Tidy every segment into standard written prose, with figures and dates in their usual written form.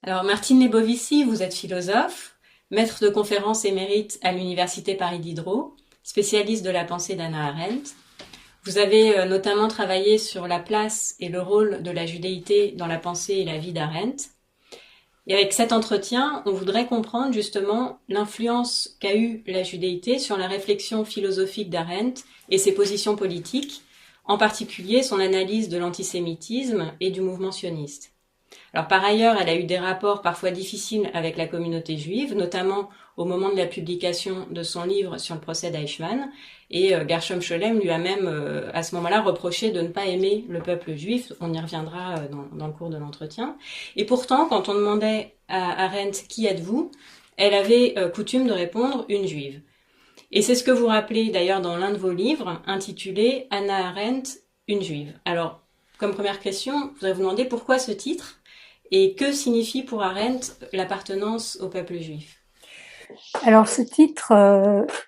Alors, Martine Lebovici, vous êtes philosophe, maître de conférences émérite à l'Université Paris Diderot, spécialiste de la pensée d'Hannah Arendt. Vous avez notamment travaillé sur la place et le rôle de la judéité dans la pensée et la vie d'Arendt. Et avec cet entretien, on voudrait comprendre justement l'influence qu'a eue la judéité sur la réflexion philosophique d'Arendt et ses positions politiques, en particulier son analyse de l'antisémitisme et du mouvement sioniste. Alors par ailleurs, elle a eu des rapports parfois difficiles avec la communauté juive, notamment au moment de la publication de son livre sur le procès d'Eichmann. Et Gershom Scholem lui a même, à ce moment-là, reproché de ne pas aimer le peuple juif. On y reviendra dans le cours de l'entretien. Et pourtant, quand on demandait à Arendt qui êtes-vous, elle avait coutume de répondre une juive. Et c'est ce que vous rappelez d'ailleurs dans l'un de vos livres, intitulé Hannah Arendt, une juive. Alors, comme première question, je voudrais vous demander pourquoi ce titre et que signifie pour Arendt l'appartenance au peuple juif? Alors ce titre,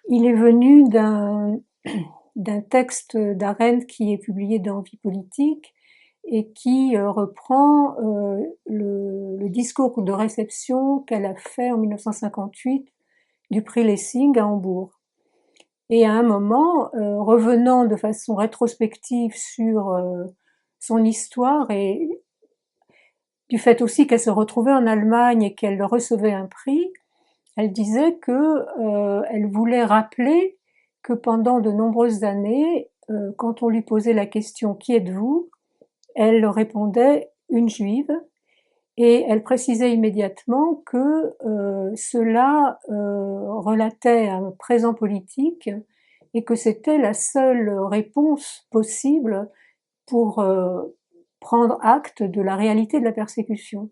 il est venu d'un texte d'Arendt qui est publié dans Vie politique et qui reprend le discours de réception qu'elle a fait en 1958 du prix Lessing à Hambourg. Et à un moment, revenant de façon rétrospective sur son histoire et du fait aussi qu'elle se retrouvait en Allemagne et qu'elle recevait un prix, elle disait que elle voulait rappeler que pendant de nombreuses années, quand on lui posait la question «Qui êtes-vous?», elle répondait «Une juive», et elle précisait immédiatement que cela relatait un présent politique et que c'était la seule réponse possible pour prendre acte de la réalité de la persécution.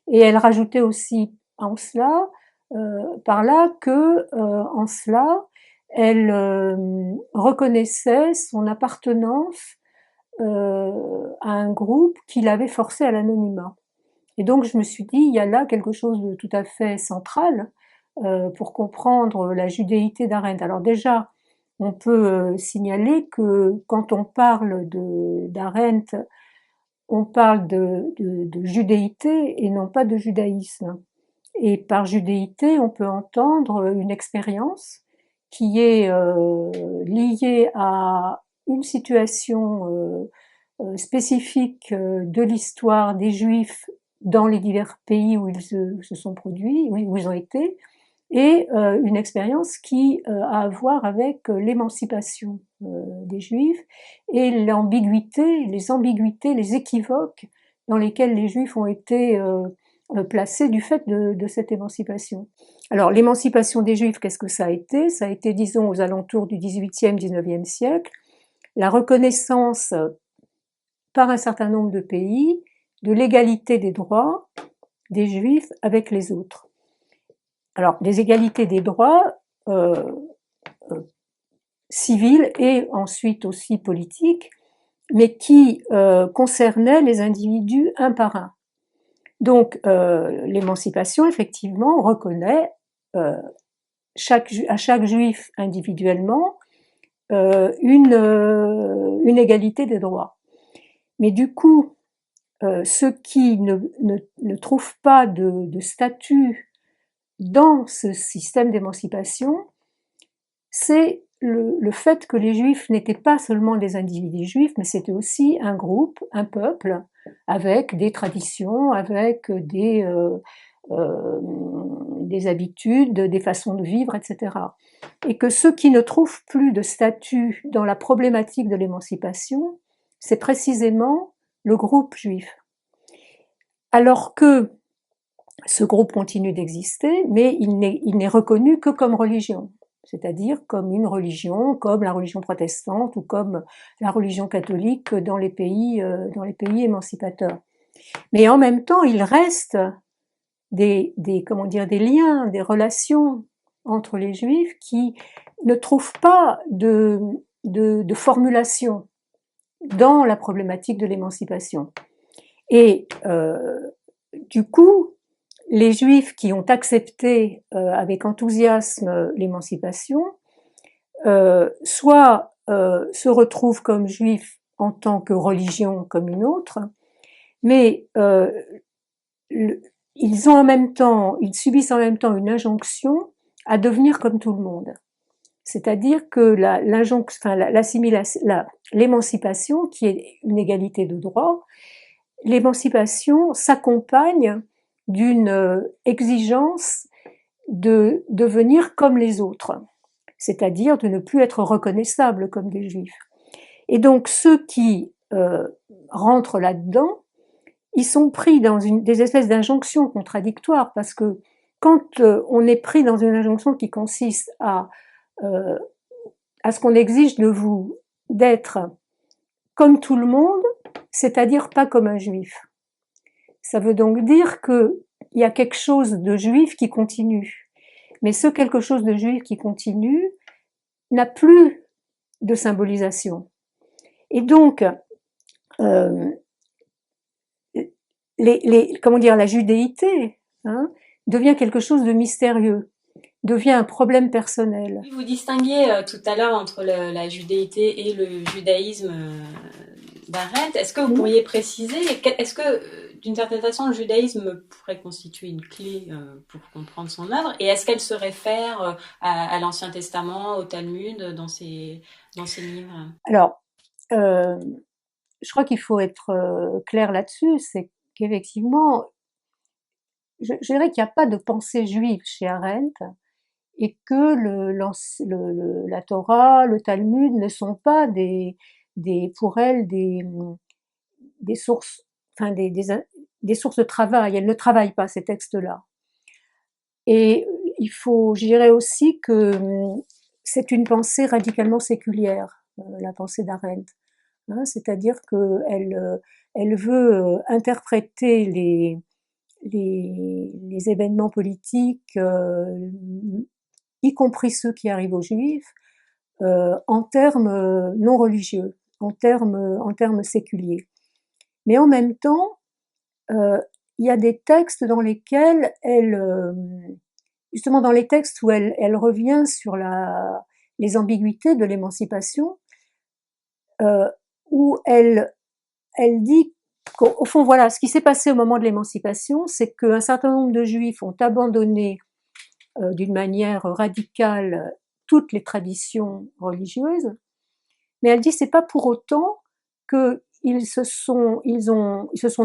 Et elle rajoutait aussi en cela, par là que, en cela, elle reconnaissait son appartenance à un groupe qui l'avait forcée à l'anonymat. Et donc je me suis dit, il y a là quelque chose de tout à fait central pour comprendre la judéité d'Arendt. Alors déjà, on peut signaler que quand on parle d'Arendt, on parle de judéité et non pas de judaïsme. Et par judéité, on peut entendre une expérience qui est liée à une situation spécifique de l'histoire des Juifs dans les divers pays où ils se sont produits, où ils ont été, et une expérience qui a à voir avec l'émancipation des Juifs et l'ambiguïté, les ambiguïtés, les équivoques dans lesquels les Juifs ont été placés du fait de cette émancipation. Alors l'émancipation des Juifs, qu'est-ce que ça a été? Ça a été, disons, aux alentours du XVIIIe, XIXe siècle, la reconnaissance par un certain nombre de pays de l'égalité des droits des Juifs avec les autres. Alors, des égalités des droits civils et ensuite aussi politiques, mais qui concernaient les individus un par un. Donc, l'émancipation, effectivement, reconnaît à chaque juif individuellement une égalité des droits. Mais du coup, ceux qui ne trouvent pas de statut dans ce système d'émancipation, c'est le fait que les juifs n'étaient pas seulement des individus juifs, mais c'était aussi un groupe, un peuple, avec des traditions, avec des habitudes, des façons de vivre, etc. Et que ceux qui ne trouvent plus de statut dans la problématique de l'émancipation, c'est précisément le groupe juif. Alors que ce groupe continue d'exister, mais il n'est reconnu que comme religion, c'est-à-dire comme une religion, comme la religion protestante ou comme la religion catholique dans les pays émancipateurs. Mais en même temps, il reste des liens, des relations entre les Juifs qui ne trouvent pas de formulation dans la problématique de l'émancipation. Et du coup, les Juifs qui ont accepté avec enthousiasme l'émancipation, soit se retrouvent comme Juifs en tant que religion comme une autre, mais ils subissent en même temps une injonction à devenir comme tout le monde. C'est-à-dire que l'émancipation, qui est une égalité de droit, l'émancipation s'accompagne d'une exigence de devenir comme les autres, c'est-à-dire de ne plus être reconnaissables comme des juifs. Et donc ceux qui rentrent là-dedans, ils sont pris dans des espèces d'injonctions contradictoires, parce que quand on est pris dans une injonction qui consiste à ce qu'on exige de vous d'être comme tout le monde, c'est-à-dire pas comme un juif. Ça veut donc dire qu'il y a quelque chose de juif qui continue. Mais ce quelque chose de juif qui continue n'a plus de symbolisation. Et donc, la judéité devient quelque chose de mystérieux, devient un problème personnel. Vous distinguiez tout à l'heure entre la judéité et le judaïsme d'Arendt. Est-ce que vous pourriez préciser, est-ce que d'une certaine façon le judaïsme pourrait constituer une clé pour comprendre son œuvre, et est-ce qu'elle se réfère à l'Ancien Testament, au Talmud, dans ses livres? Alors, je crois qu'il faut être clair là-dessus, c'est qu'effectivement, je dirais qu'il n'y a pas de pensée juive chez Arendt, et que la Torah, le Talmud ne sont pas pour elle des sources, enfin des sources de travail. Elle ne travaille pas ces textes-là. Et je dirais aussi que c'est une pensée radicalement séculière, la pensée d'Arendt. C'est-à-dire qu'elle veut interpréter les événements politiques, y compris ceux qui arrivent aux Juifs, en termes non religieux, en termes séculiers. Mais en même temps, il y a des textes dans lesquels justement dans les textes où elle revient sur les ambiguïtés de l'émancipation, où elle dit qu'au fond, voilà, ce qui s'est passé au moment de l'émancipation, c'est qu'un certain nombre de Juifs ont abandonné d'une manière radicale toutes les traditions religieuses, mais elle dit c'est pas pour autant qu'ils se sont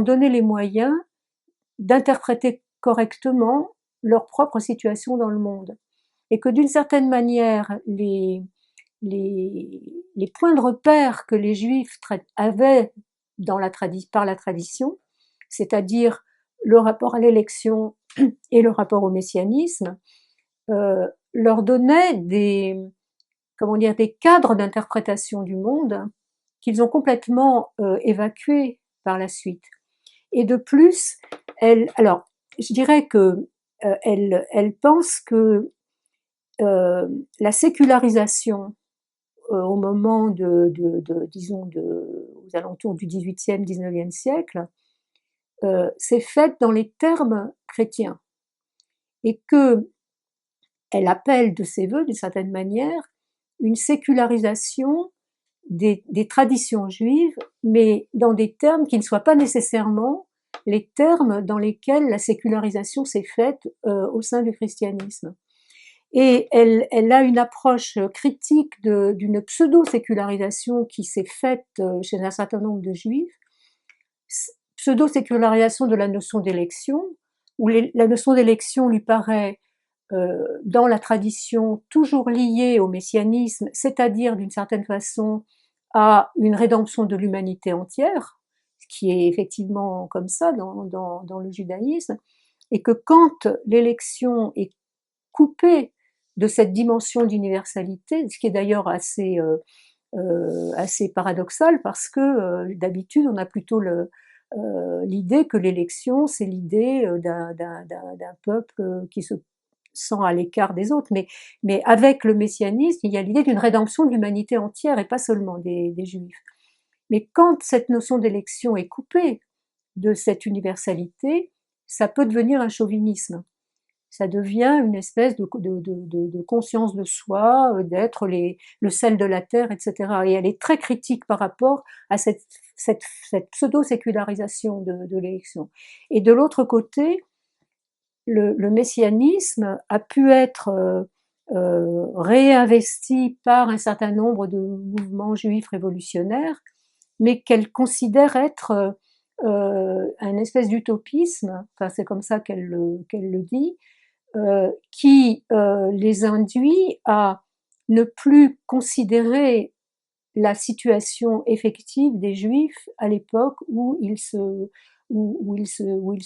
donné les moyens d'interpréter correctement leur propre situation dans le monde, et que d'une certaine manière les points de repère que les Juifs avaient par la tradition, c'est-à-dire le rapport à l'élection et le rapport au messianisme, leur donnaient des cadres d'interprétation du monde qu'ils ont complètement évacués par la suite. Et de plus, je dirais que elle pense que la sécularisation au moment disons aux alentours du XVIIIe, XIXe siècle, s'est faite dans les termes chrétiens, et que elle appelle de ses voeux, d'une certaine manière, une sécularisation des traditions juives, mais dans des termes qui ne soient pas nécessairement les termes dans lesquels la sécularisation s'est faite au sein du christianisme. Et elle a une approche critique d'une pseudo-sécularisation qui s'est faite chez un certain nombre de juifs, pseudo-sécularisation de la notion d'élection, où la notion d'élection lui paraît dans la tradition toujours liée au messianisme, c'est-à-dire d'une certaine façon à une rédemption de l'humanité entière, ce qui est effectivement comme ça dans le judaïsme, et que quand l'élection est coupée de cette dimension d'universalité, ce qui est d'ailleurs assez paradoxal, parce que d'habitude on a plutôt l'idée que l'élection c'est l'idée d'un peuple qui se sent à l'écart des autres, mais avec le messianisme il y a l'idée d'une rédemption de l'humanité entière et pas seulement des Juifs. Mais quand cette notion d'élection est coupée de cette universalité, ça peut devenir un chauvinisme. Ça devient une espèce de conscience de soi, d'être le sel de la terre, etc. Et elle est très critique par rapport à cette pseudo-sécularisation de l'élection. Et de l'autre côté, le messianisme a pu être réinvesti par un certain nombre de mouvements juifs révolutionnaires, mais qu'elle considère être un espèce d'utopisme, enfin c'est comme ça qu'elle le dit, qui les induit à ne plus considérer la situation effective des Juifs à l'époque où ils se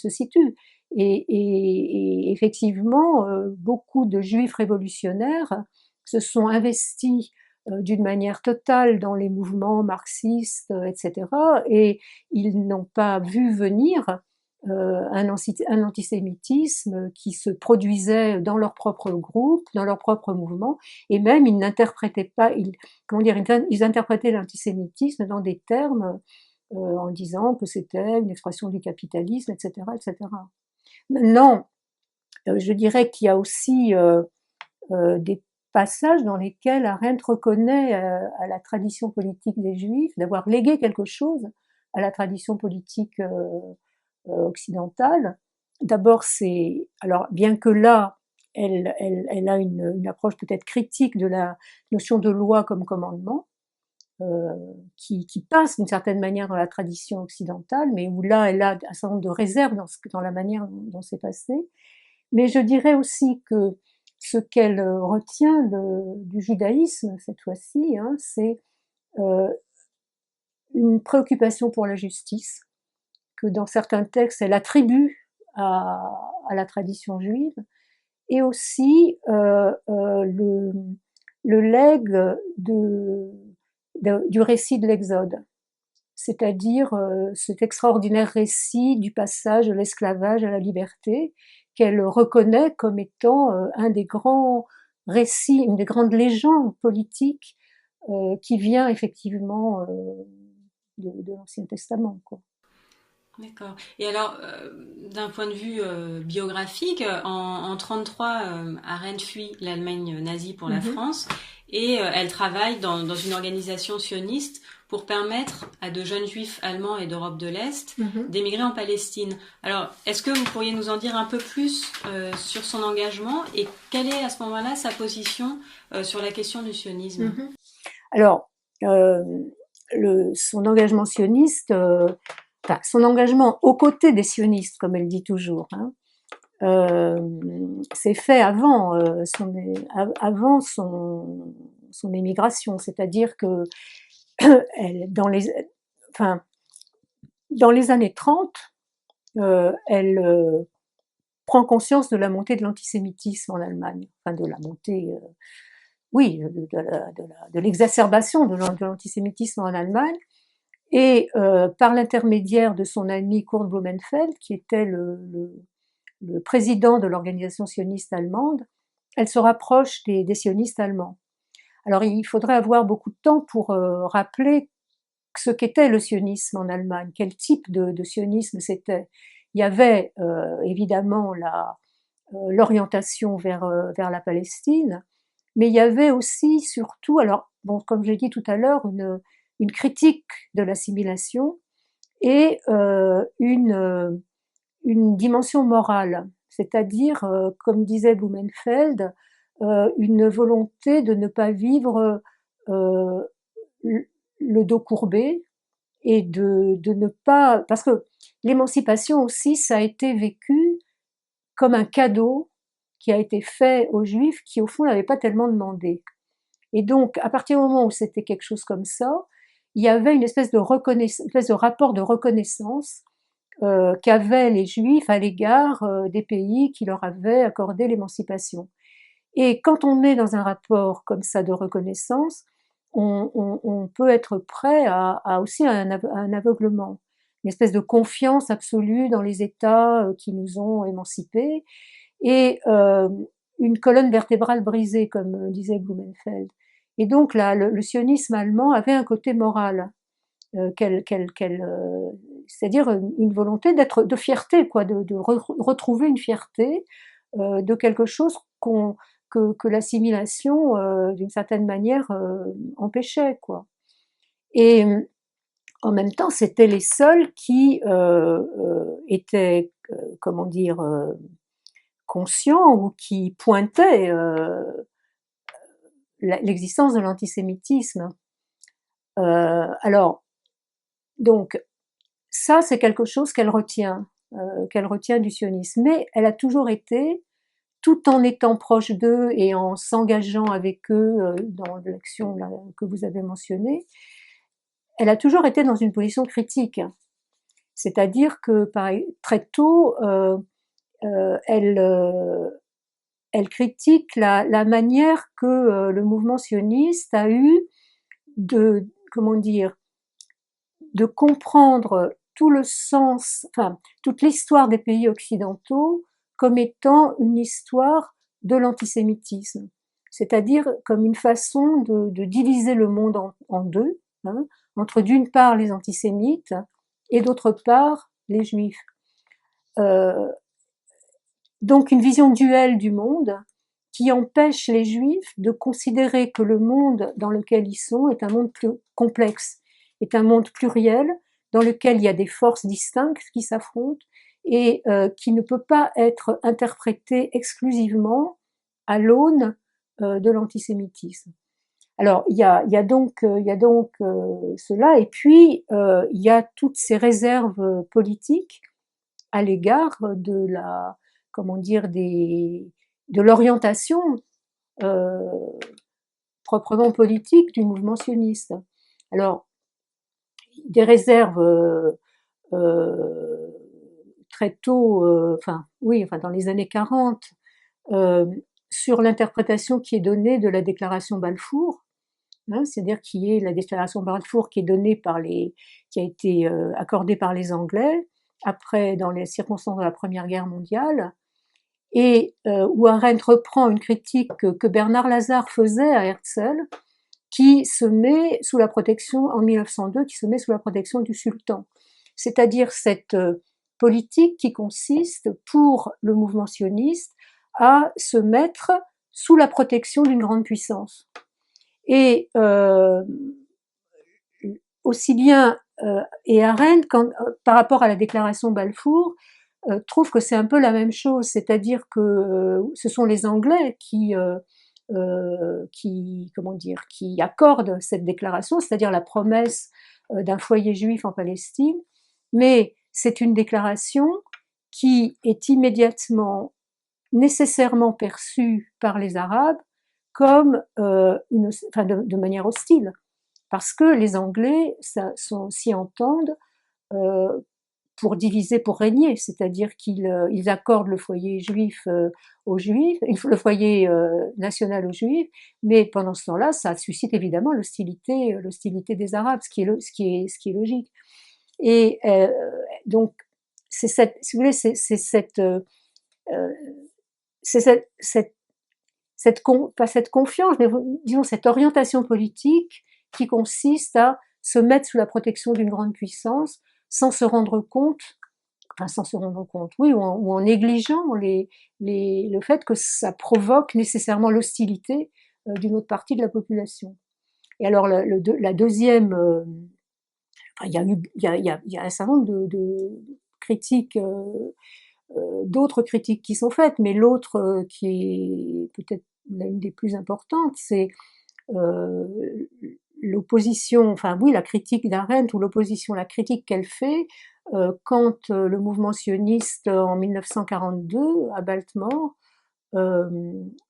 situent. Et effectivement, beaucoup de Juifs révolutionnaires se sont investis d'une manière totale dans les mouvements marxistes, etc. Et ils n'ont pas vu venir un antisémitisme qui se produisait dans leur propre groupe, dans leur propre mouvement, et même ils n'interprétaient pas, comment dire, ils interprétaient l'antisémitisme dans des termes en disant que c'était une expression du capitalisme, etc., etc. Maintenant, je dirais qu'il y a aussi des passages dans lesquels Arendt reconnaît à la tradition politique des Juifs d'avoir légué quelque chose à la tradition politique occidentale. D'abord, c'est alors bien que là, elle a une approche peut-être critique de la notion de loi comme commandement, qui passe d'une certaine manière dans la tradition occidentale, mais où là, elle a un certain nombre de réserves dans la manière dont c'est passé. Mais je dirais aussi que ce qu'elle retient du judaïsme cette fois-ci, hein, c'est euh, une préoccupation pour la justice, que dans certains textes elle attribue à la tradition juive, et aussi le legs du récit de l'Exode, c'est-à-dire cet extraordinaire récit du passage de l'esclavage à la liberté, qu'elle reconnaît comme étant un des grands récits, une des grandes légendes politiques qui vient effectivement de l'Ancien Testament, quoi. D'accord. Et alors, d'un point de vue biographique, en 33, Arendt fuit l'Allemagne nazie pour la Mhm. France et elle travaille dans une organisation sioniste pour permettre à de jeunes juifs allemands et d'Europe de l'Est Mhm. d'émigrer en Palestine. Alors, est-ce que vous pourriez nous en dire un peu plus sur son engagement et quelle est à ce moment-là sa position sur la question du sionisme? Mhm. Alors, euh, son engagement sioniste, enfin, son engagement aux côtés des sionistes, comme elle dit toujours, hein, c'est fait avant son émigration, c'est-à-dire que elle, enfin, dans les années 30, elle prend conscience de la montée de l'antisémitisme en Allemagne, enfin de la montée, oui, de l'exacerbation de l'antisémitisme en Allemagne. Et par l'intermédiaire de son ami Kurt Blumenfeld, qui était le président de l'organisation sioniste allemande, elle se rapproche des sionistes allemands. Alors il faudrait avoir beaucoup de temps pour rappeler ce qu'était le sionisme en Allemagne, quel type de sionisme c'était. Il y avait évidemment l'orientation vers la Palestine, mais il y avait aussi, surtout, alors, bon, comme j'ai dit tout à l'heure, une critique de l'assimilation et une dimension morale, c'est-à-dire, comme disait Blumenfeld, une volonté de ne pas vivre euh, le dos courbé et de ne pas... Parce que l'émancipation aussi, ça a été vécu comme un cadeau qui a été fait aux Juifs qui, au fond, n'avaient pas tellement demandé. Et donc, à partir du moment où c'était quelque chose comme ça, il y avait une espèce une espèce de rapport de reconnaissance qu'avaient les Juifs à l'égard des pays qui leur avaient accordé l'émancipation. Et quand on est dans un rapport comme ça de reconnaissance, on peut être prêt à aussi un aveuglement, une espèce de confiance absolue dans les États qui nous ont émancipés, et une colonne vertébrale brisée, comme disait Blumenfeld. Et donc là, le sionisme allemand avait un côté moral, c'est-à-dire une volonté de fierté, quoi, de retrouver une fierté de quelque chose que l'assimilation, d'une certaine manière, empêchait, quoi. Et en même temps, c'était les seuls qui étaient, comment dire, conscient ou qui pointait l'existence de l'antisémitisme. Alors, donc, ça, c'est quelque chose qu'elle retient du sionisme. Mais elle a toujours été, tout en étant proche d'eux et en s'engageant avec eux dans l'action que vous avez mentionnée, elle a toujours été dans une position critique. C'est-à-dire que très tôt, elle critique la manière que le mouvement sioniste a eu de, comment dire, de comprendre tout le sens, enfin, toute l'histoire des pays occidentaux comme étant une histoire de l'antisémitisme. C'est-à-dire comme une façon de diviser le monde en deux, hein, entre d'une part les antisémites et d'autre part les juifs. Donc une vision duelle du monde qui empêche les juifs de considérer que le monde dans lequel ils sont est un monde plus complexe, est un monde pluriel, dans lequel il y a des forces distinctes qui s'affrontent et qui ne peut pas être interprété exclusivement à l'aune de l'antisémitisme. Alors il y a donc cela, et puis il y a toutes ces réserves politiques à l'égard de la, comment dire, de l'orientation proprement politique du mouvement sioniste. Alors, des réserves très tôt, dans les années 40, sur l'interprétation qui est donnée de la déclaration Balfour, hein, c'est-à-dire qui est la déclaration Balfour qui est donnée qui a été accordée par les Anglais après, dans les circonstances de la Première Guerre mondiale, et où Arendt reprend une critique que Bernard Lazare faisait à Herzl, qui se met sous la protection, en 1902, qui se met sous la protection du sultan. C'est-à-dire cette politique qui consiste, pour le mouvement sioniste, à se mettre sous la protection d'une grande puissance. Et aussi bien, et Arendt, par rapport à la déclaration Balfour, trouve que c'est un peu la même chose, c'est-à-dire que ce sont les Anglais qui accordent cette déclaration, c'est-à-dire la promesse d'un foyer juif en Palestine, mais c'est une déclaration qui est immédiatement, nécessairement perçue par les Arabes comme de manière hostile, parce que les Anglais s'y entendent pour diviser, pour régner, c'est-à-dire qu'ils accordent le foyer juif aux juifs, le foyer national aux juifs, mais pendant ce temps-là, ça suscite évidemment l'hostilité des Arabes, ce qui est logique. Et donc, c'est cette, si vous voulez, c'est pas cette confiance, mais disons cette orientation politique qui consiste à se mettre sous la protection d'une grande puissance sans se rendre compte, oui, ou en négligeant le fait que ça provoque nécessairement l'hostilité d'une autre partie de la population. Et alors la deuxième, il y a un certain nombre de critiques, d'autres critiques qui sont faites, mais l'autre qui est peut-être l'une des plus importantes, c'est l'opposition, la critique d'Arendt, ou la critique qu'elle fait quand le mouvement sioniste en 1942 à Baltimore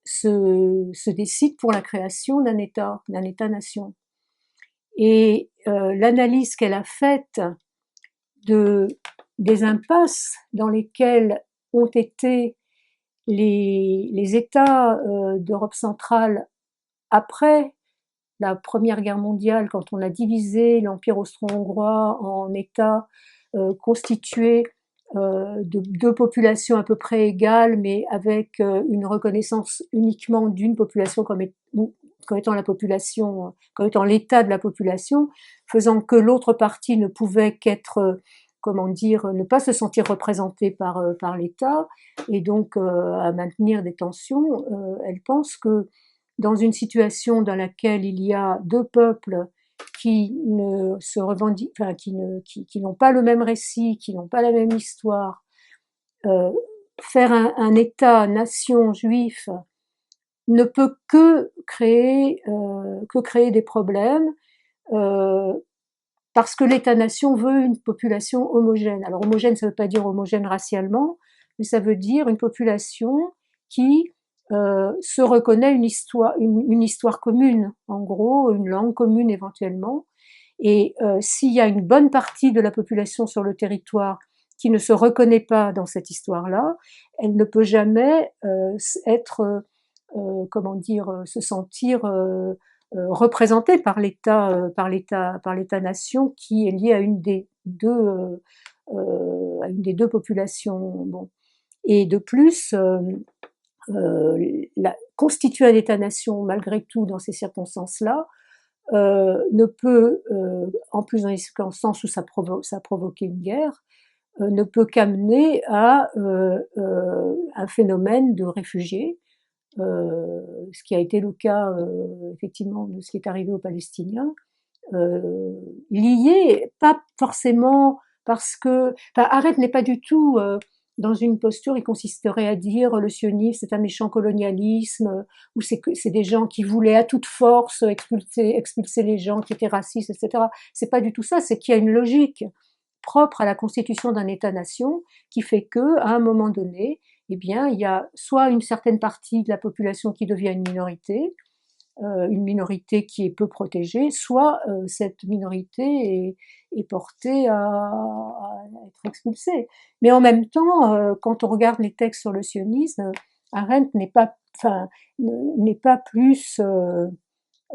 se décide pour la création d'un État-nation. Et l'analyse qu'elle a faite des impasses dans lesquelles ont été les États d'Europe centrale après la Première Guerre mondiale, quand on a divisé l'Empire austro-hongrois en États constitués de deux populations à peu près égales, mais avec une reconnaissance uniquement d'une population comme étant l'état de la population, faisant que l'autre partie ne pouvait qu'être, ne pas se sentir représentée par l'État, et donc à maintenir des tensions. Elle pense que dans une situation dans laquelle il y a deux peuples qui ne se revendiquent, qui n'ont pas le même récit, qui n'ont pas la même histoire, faire un État-nation juif ne peut que créer des problèmes, parce que l'État-nation veut une population homogène. Alors homogène, ça ne veut pas dire homogène racialement, mais ça veut dire une population qui se reconnaît une histoire commune, en gros, une langue commune éventuellement. Et s'il y a une bonne partie de la population sur le territoire qui ne se reconnaît pas dans cette histoire-là, elle ne peut jamais être, comment dire, se sentir représentée par l'État-nation qui est lié à une des deux populations. Bon. Et de plus, constituer un État-nation malgré tout dans ces circonstances-là ne peut, en plus dans les circonstances où ça a provoqué une guerre, ne peut qu'amener à un phénomène de réfugiés, ce qui a été le cas effectivement de ce qui est arrivé aux Palestiniens, lié pas forcément parce que, enfin, Arendt n'est pas du tout dans une posture, il consisterait à dire le sionisme c'est un méchant colonialisme, ou c'est des gens qui voulaient à toute force expulser les gens qui étaient racistes, etc. C'est pas du tout ça, c'est qu'il y a une logique propre à la constitution d'un État-nation qui fait que, à un moment donné, eh bien, il y a soit une certaine partie de la population qui devient une minorité qui est peu protégée, soit cette minorité est portée à être expulsée. Mais en même temps, quand on regarde les textes sur le sionisme, Arendt n'est pas plus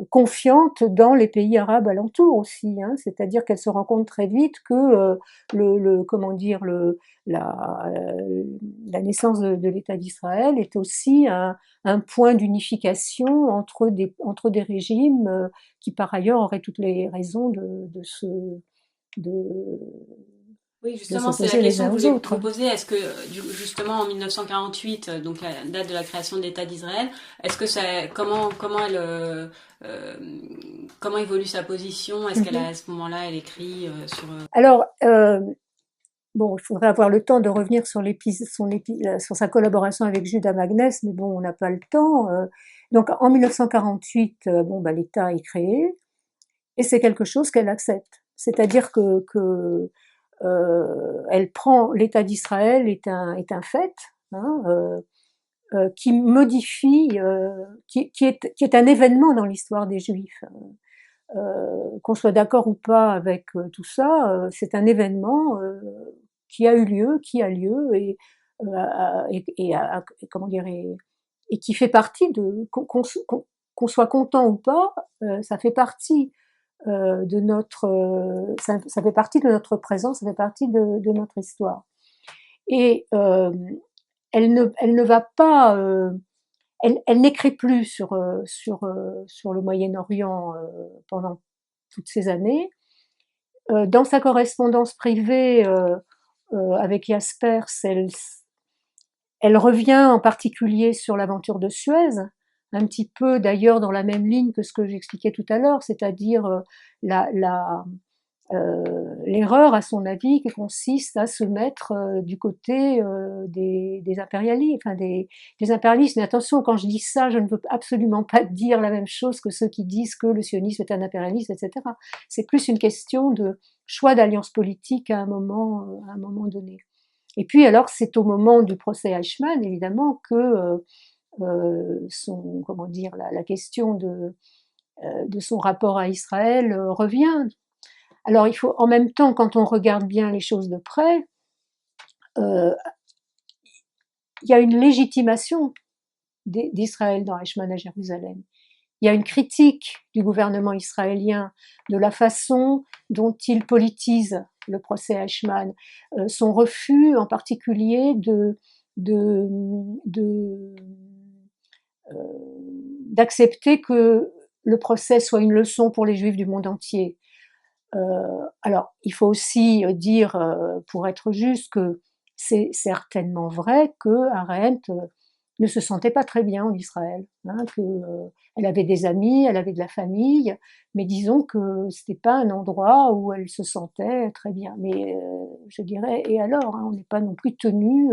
confiante dans les pays arabes alentours aussi, hein. C'est-à-dire qu'elle se rend compte très vite que comment dire la naissance de l'État d'Israël est aussi un point d'unification entre des régimes qui par ailleurs auraient toutes les raisons de, Oui, de justement, c'est la s'opposer les question uns que je aux voulais autres. vous poser. Est-ce que, justement, en 1948, donc la date de la création de l'État d'Israël, est-ce que ça, euh, comment évolue sa position? Est-ce qu'elle Mhm. a, à ce moment-là, elle écrit sur... Alors, bon, il faudrait avoir le temps de revenir sur sur sa collaboration avec Judas Magnès, mais bon, on n'a pas le temps. Donc, en 1948, bon, bah, l'État est créé et c'est quelque chose qu'elle accepte. C'est-à-dire que elle prend l'État d'Israël est un fait, hein, qui modifie, qui est un événement dans l'histoire des Juifs. Qu'on soit d'accord ou pas avec tout ça, c'est un événement qui a eu lieu, qui a lieu comment dire et qui fait partie de qu'on soit content ou pas, ça fait partie de notre ça fait partie de notre présent, ça fait partie de notre histoire. Et elle ne va pas elle n'écrit plus sur le Moyen-Orient pendant toutes ces années. Dans sa correspondance privée avec Jaspers, elle revient en particulier sur l'aventure de Suez, un petit peu d'ailleurs dans la même ligne que ce que j'expliquais tout à l'heure, c'est-à-dire la, la, l'erreur, à son avis, qui consiste à se mettre du côté des impérialistes, enfin des impérialistes. Mais attention, quand je dis ça, je ne veux absolument pas dire la même chose que ceux qui disent que le sionisme est un impérialisme, etc. C'est plus une question de choix d'alliance politique à un moment donné. Et puis alors, c'est au moment du procès Eichmann, évidemment, que comment dire, la question de son rapport à Israël revient. Alors, il faut, en même temps, quand on regarde bien les choses de près, euh, il y a une légitimation d'Israël dans Eichmann à Jérusalem. Il y a une critique du gouvernement israélien de la façon dont il politise le procès Eichmann, son refus en particulier d'accepter que le procès soit une leçon pour les Juifs du monde entier. Alors, il faut aussi dire, pour être juste, que c'est certainement vrai que Arendt ne se sentait pas très bien en Israël, hein, que elle avait des amis, elle avait de la famille, mais disons que c'était pas un endroit où elle se sentait très bien. Mais je dirais, et alors, hein, on n'est pas non plus tenu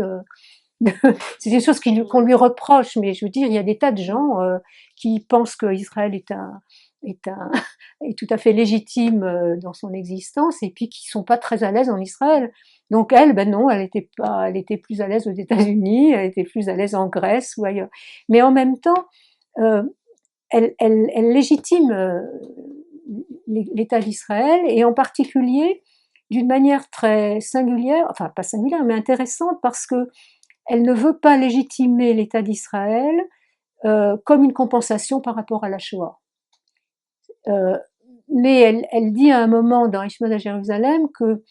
c'est des choses qu'on lui reproche, mais je veux dire, il y a des tas de gens qui pensent que Israël est un est tout à fait légitime dans son existence, et puis qui sont pas très à l'aise en Israël. Donc elle, ben non, elle était plus à l'aise aux États-Unis, elle était plus à l'aise en Grèce ou ailleurs. Mais en même temps, euh, elle légitime l'État d'Israël, et en particulier d'une manière très singulière, enfin pas singulière, mais intéressante, parce que elle ne veut pas légitimer l'État d'Israël comme une compensation par rapport à la Shoah. Euh, mais elle dit à un moment dans Ishmael à Jérusalem que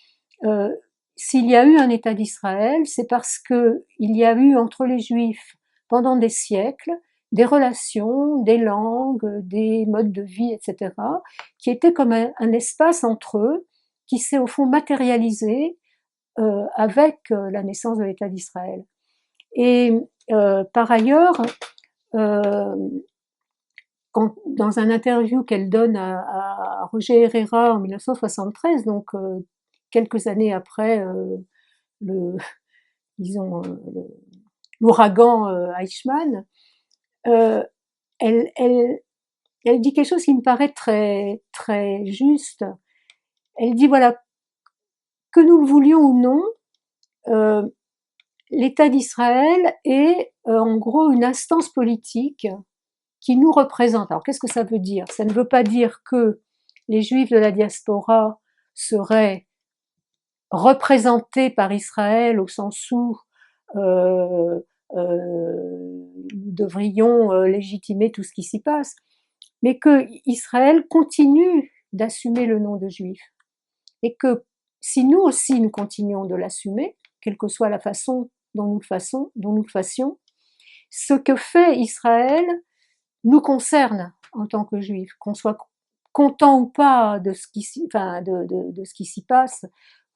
s'il y a eu un État d'Israël, c'est parce que il y a eu entre les Juifs pendant des siècles des relations, des langues, des modes de vie, etc., qui étaient comme un espace entre eux, qui s'est au fond matérialisé avec la naissance de l'État d'Israël. Et par ailleurs, euh, dans un interview qu'elle donne à Roger Herrera en 1973, donc quelques années après le, disons, l'ouragan Eichmann, euh, elle, elle, elle dit quelque chose qui me paraît très, très juste. Elle dit, voilà, que nous le voulions ou non, euh, l'État d'Israël est en gros une instance politique qui nous représente. Alors qu'est-ce que ça veut dire? Ça ne veut pas dire que les Juifs de la diaspora seraient représentés par Israël au sens où euh, nous devrions légitimer tout ce qui s'y passe, mais que Israël continue d'assumer le nom de Juif, et que si nous aussi nous continuons de l'assumer, quelle que soit la façon dont nous le fassions, ce que fait Israël nous concerne en tant que juifs, qu'on soit content ou pas de ce qui de ce qui s'y passe,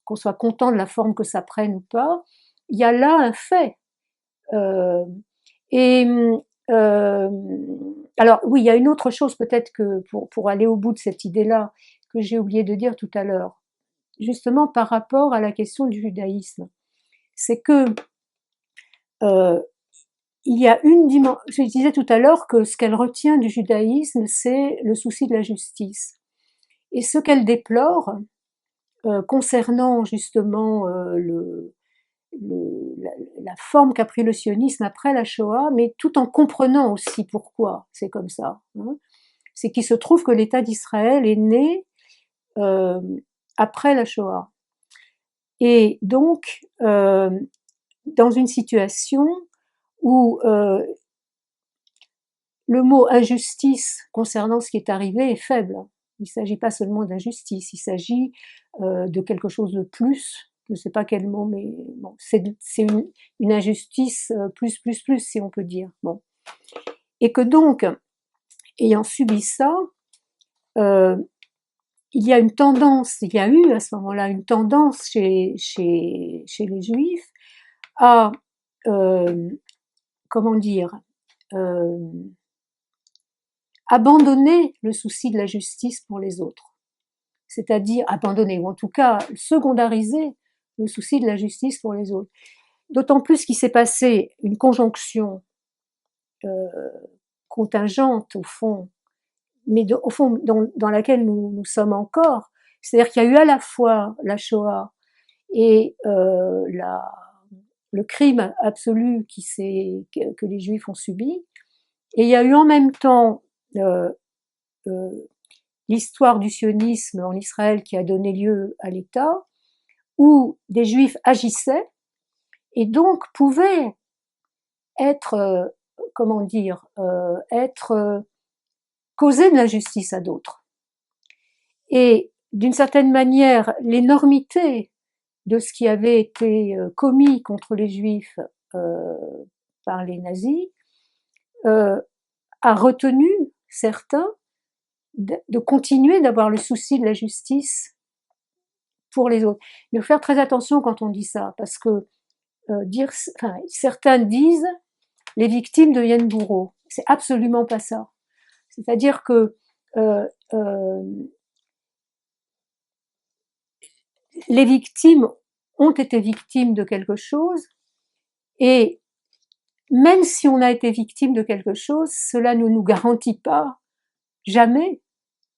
qu'on soit content de la forme que ça prenne ou pas, il y a là un fait. Euh, et euh, alors oui, il y a une autre chose peut-être que pour aller au bout de cette idée-là que j'ai oublié de dire tout à l'heure, justement par rapport à la question du judaïsme, c'est que euh, il y a une dimension. Je disais tout à l'heure que ce qu'elle retient du judaïsme, c'est le souci de la justice. Et ce qu'elle déplore concernant justement la forme qu'a pris le sionisme après la Shoah, mais tout en comprenant aussi pourquoi c'est comme ça, hein, c'est qu'il se trouve que l'État d'Israël est né euh, après la Shoah. Et donc, dans une situation où le mot injustice concernant ce qui est arrivé est faible. Il ne s'agit pas seulement d'injustice, il s'agit de quelque chose de plus. Je ne sais pas quel mot, mais bon, c'est une injustice plus, si on peut dire. Bon. Et que donc, ayant subi ça, euh, il y a une tendance, il y a eu à ce moment-là une tendance chez les Juifs à, comment dire, euh, abandonner le souci de la justice pour les autres. C'est-à-dire abandonner, ou en tout cas secondariser le souci de la justice pour les autres. D'autant plus qu'il s'est passé une conjonction euh, contingente au fond, mais au fond dans laquelle nous sommes encore. C'est-à-dire qu'il y a eu à la fois la Shoah et le crime absolu que les Juifs ont subi, et il y a eu en même temps euh, euh, l'histoire du sionisme en Israël qui a donné lieu à l'État, où des Juifs agissaient et donc pouvaient être, comment dire, être causés de l'injustice à d'autres. Et d'une certaine manière, l'énormité de ce qui avait été commis contre les Juifs par les nazis a retenu certains de continuer d'avoir le souci de la justice pour les autres. Mais il faut faire très attention quand on dit ça, parce que certains disent les victimes deviennent bourreaux. C'est absolument pas ça. C'est-à-dire que euh, euh, les victimes ont été victimes de quelque chose, et même si on a été victime de quelque chose, cela ne nous garantit pas jamais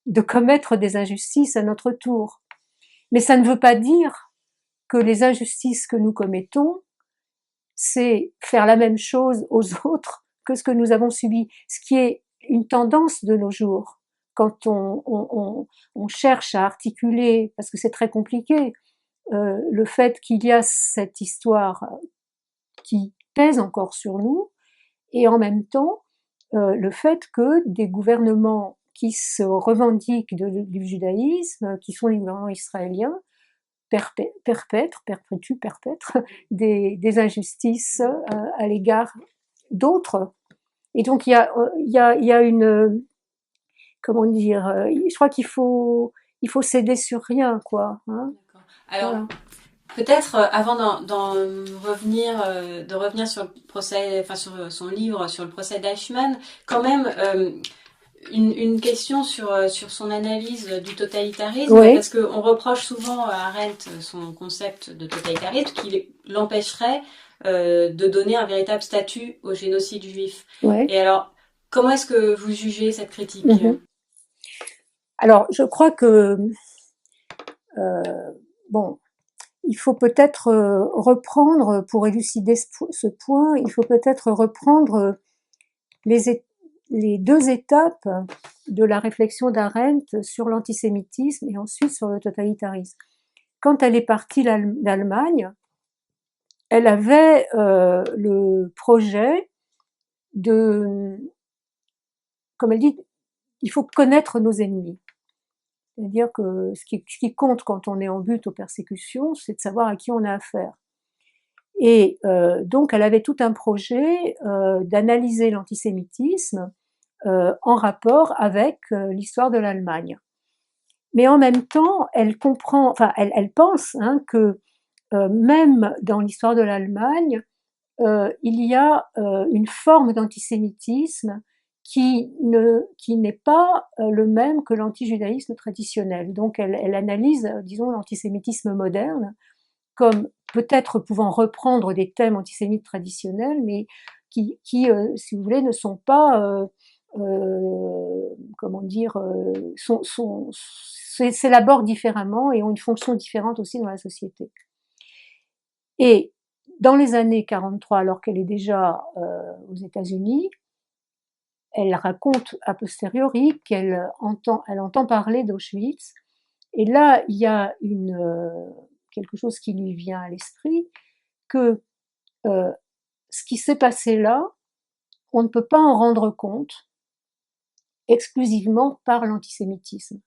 de commettre des injustices à notre tour. Mais ça ne veut pas dire que les injustices que nous commettons, c'est faire la même chose aux autres que ce que nous avons subi, ce qui est une tendance de nos jours. Quand on cherche à articuler, parce que c'est très compliqué, le fait qu'il y a cette histoire qui pèse encore sur nous, et en même temps, le fait que des gouvernements qui se revendiquent du judaïsme, qui sont les gouvernements israéliens, perpètrent des injustices à l'égard d'autres. Et donc il y a une, comment dire, je crois il faut céder sur rien, quoi. Hein. Alors, Voilà. peut-être avant d'en revenir, de revenir sur le procès, enfin sur son livre, sur le procès d'Eichmann, quand même une question sur son analyse du totalitarisme, Oui. parce qu'on reproche souvent à Arendt son concept de totalitarisme qui l'empêcherait de donner un véritable statut au génocide juif. Oui. Et alors, comment est-ce que vous jugez cette critique? Alors, je crois que bon, il faut peut-être reprendre, pour élucider ce point, il faut peut-être reprendre les deux étapes de la réflexion d'Arendt sur l'antisémitisme et ensuite sur le totalitarisme. Quand elle est partie d'Allemagne, elle avait le projet de, comme elle dit, il faut connaître nos ennemis. C'est-à-dire que ce qui compte quand on est en butte aux persécutions, c'est de savoir à qui on a affaire. Et donc, elle avait tout un projet d'analyser l'antisémitisme en rapport avec l'histoire de l'Allemagne. Mais en même temps, elle comprend, enfin, elle pense que même dans l'histoire de l'Allemagne, il y a une forme d'antisémitisme qui n'est pas le même que l'antijudaïsme traditionnel. Donc, elle analyse, disons, l'antisémitisme moderne comme peut-être pouvant reprendre des thèmes antisémites traditionnels, mais qui si vous voulez, ne sont pas, comment dire, s'élaborent différemment et ont une fonction différente aussi dans la société. Et dans les années 43, alors qu'elle est déjà aux États-Unis, elle raconte a posteriori qu'elle entend parler d'Auschwitz. Et là, il y a quelque chose qui lui vient à l'esprit, que ce qui s'est passé là, on ne peut pas en rendre compte exclusivement par l'antisémitisme.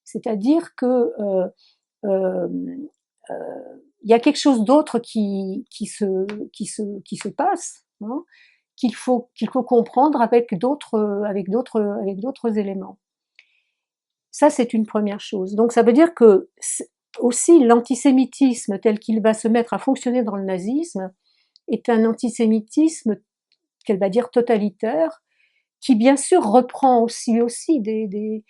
C'est-à-dire que il y a quelque chose d'autre qui se passe, hein, qu'il faut comprendre avec d'autres éléments. Ça, c'est une première chose. Donc, ça veut dire que aussi l'antisémitisme tel qu'il va se mettre à fonctionner dans le nazisme est un antisémitisme qu'elle va dire totalitaire, qui bien sûr reprend aussi des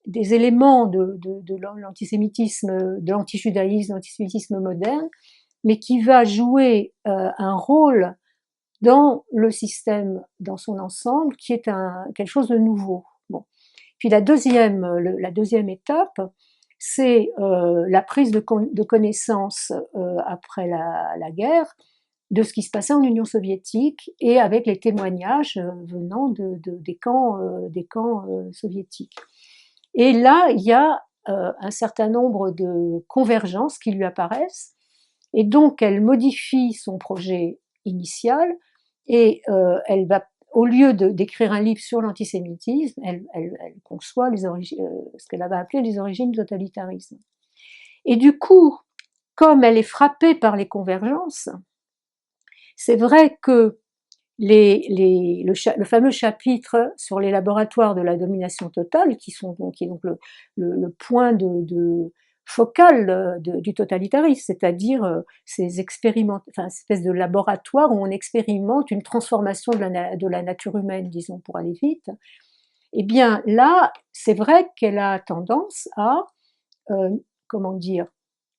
éléments de l'antisémitisme, de l'antijudaïsme, de l'antisémitisme moderne, mais qui va jouer un rôle dans le système dans son ensemble, qui est quelque chose de nouveau. Bon. Puis la deuxième étape, c'est la prise de connaissance après la guerre de ce qui se passait en Union soviétique et avec les témoignages venant des camps soviétiques. Et là, il y a un certain nombre de convergences qui lui apparaissent, et donc elle modifie son projet initial, et elle va, au lieu d'écrire un livre sur l'antisémitisme, elle conçoit ce qu'elle va appeler les origines du totalitarisme. Et du coup, comme elle est frappée par les convergences, c'est vrai que le fameux chapitre sur les laboratoires de la domination totale, qui est donc le point focal du totalitarisme, c'est-à-dire ces espèces de laboratoires où on expérimente une transformation de la nature humaine, disons, pour aller vite. Eh bien là, c'est vrai qu'elle a tendance à, comment dire,